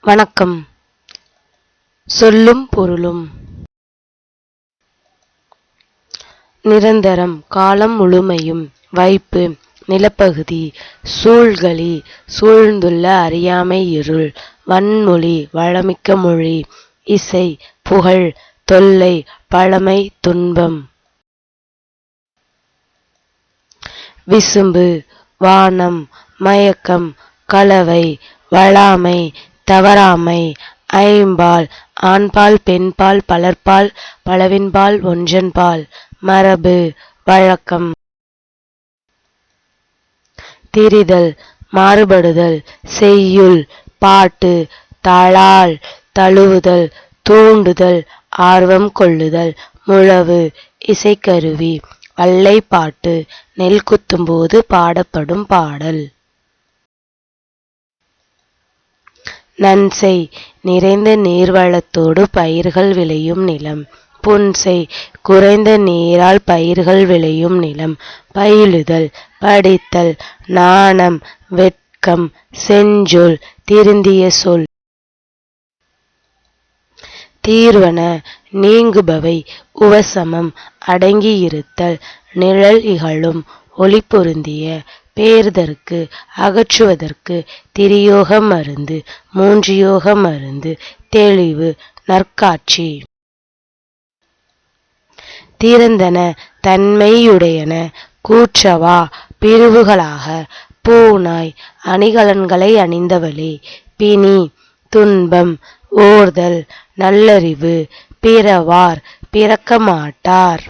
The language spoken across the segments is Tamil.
வணக்கம். சொல்லும் பொருளும். நிரந்தரம் காலம் முழுமையும். வைப்பு நிலப்பகுதி. சூழ்களி சூழ்ந்துள்ள அறியாமை இருள். வன்மொழி வளமிக்க மொழி. இசை புகழ் தொல்லை பழமை துன்பம். விசும்பு வானம் மயக்கம் கலவை வளாமை தவறாமை. ஐம்பால் ஆண்பால் பெண்பால் பலர்பால் பலவின்பால் ஒன்றன்பால். மரபு வழக்கம். திரிதல் மாறுபடுதல். செய்யுள் பாட்டு தாளால் தழுவுதல் தூண்டுதல் ஆர்வம் கொள்ளுதல். முழவு இசைக்கருவி. வல்லை பாட்டு நெல் குத்தும்போது பாடப்படும் பாடல். நன்செய் நிறைந்த நீர்வளத்தோடு பயிர்கள் விளையும் நிலம். புன்செய் குறைந்த நீரால் பயிர்கள் விளையும் நிலம். பயிலுதல் படித்தல் நாணம் வெட்கம் செஞ்சொல் திருந்திய சொல். தீர்வன நீங்குபவை. உவசமம் அடங்கியிருத்தல். நிழல் இகழும் ஒளி பொருந்திய. பேர்தற்கு அகற்றுவதற்கு. திரியோக மருந்து மூன்றியோக மருந்து. தெளிவு நற்காட்சி. திறந்தன தன்மையுடையன கூற்றவா பிரிவுகளாக. பூநாய் அணிகலன்களை அணிந்தவளே. பிணி துன்பம். ஓர்தல் நல்லறிவு. பிறவார் பிறக்க மாட்டார்.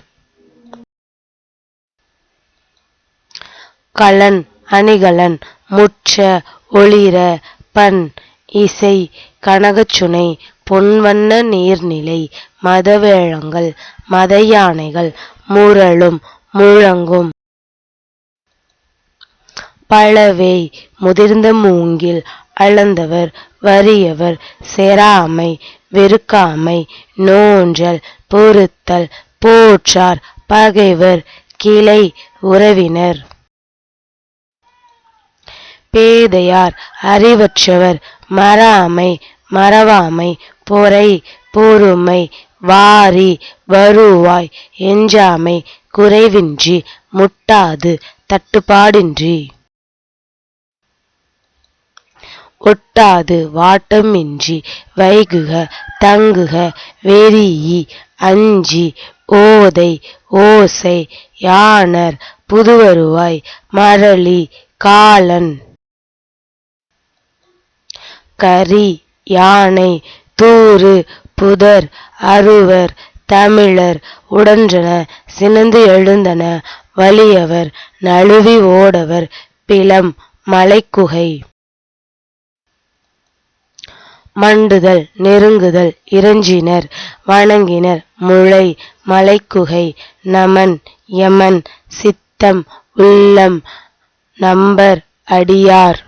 கலன் அணிகலன் முற்ற ஒளிர. பண் இசை கனகச்சுனை பொன்வண்ண நீர்நிலை. மதவேழங்கள் மத யானைகள். முரளும் முழங்கும். பழவேய் முதிர்ந்த மூங்கில். அளந்தவர் வறியவர். செராமை வெறுக்காமை. நோன்றல் பொறுத்தல். போற்றார் பகைவர். கிளை உறவினர். பேதையார் அறிவற்றவர். மறாமை மறவாமை. பொறை பொறுமை. வாரி வருவாய். எஞ்சாமை குறைவின்றி. முட்டாது தட்டுப்பாடின்றி. ஒட்டாது வாட்டமின்றி. வைகுக தங்குக வெரீஇ. அஞ்சி ஓதை ஓசை. யாணர் புதுவருவாய். மறலி காலன். கரி யானை தூறு புதர். அருவர் தமிழர். உடன்றன சினந்து எழுந்தன. வலியவர் நழுவி ஓடவர். பிலம் மலைக்குகை. மண்டுதல் நெருங்குதல். இறைஞ்சினர் வணங்கினர். முளை மலைக்குகை. நமன் யமன். சித்தம் உள்ளம். நம்பர் அடியார்.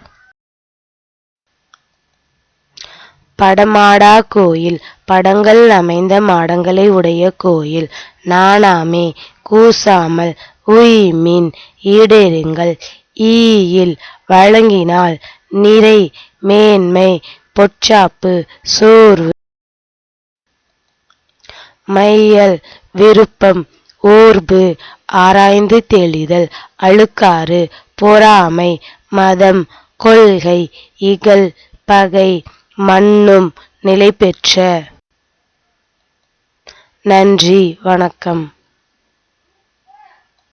படமாடா கோயில் படங்கள் அமைந்த மாடங்களை உடைய கோயில். நாணாமே கூசாமல். உய்மின் ஈடேறுங்கள். ஈயில் வழங்கினால். நிறை மேன்மை பொச்சாப்பு சோர்வு. மையல் விருப்பம். ஓர்பு ஆராய்ந்து தெளிதல். அழுக்காறு பொறாமை. மதம் கொள்கை. இகல் பகை. மன்னும் நிலைபெற்ற. நன்றி வணக்கம்.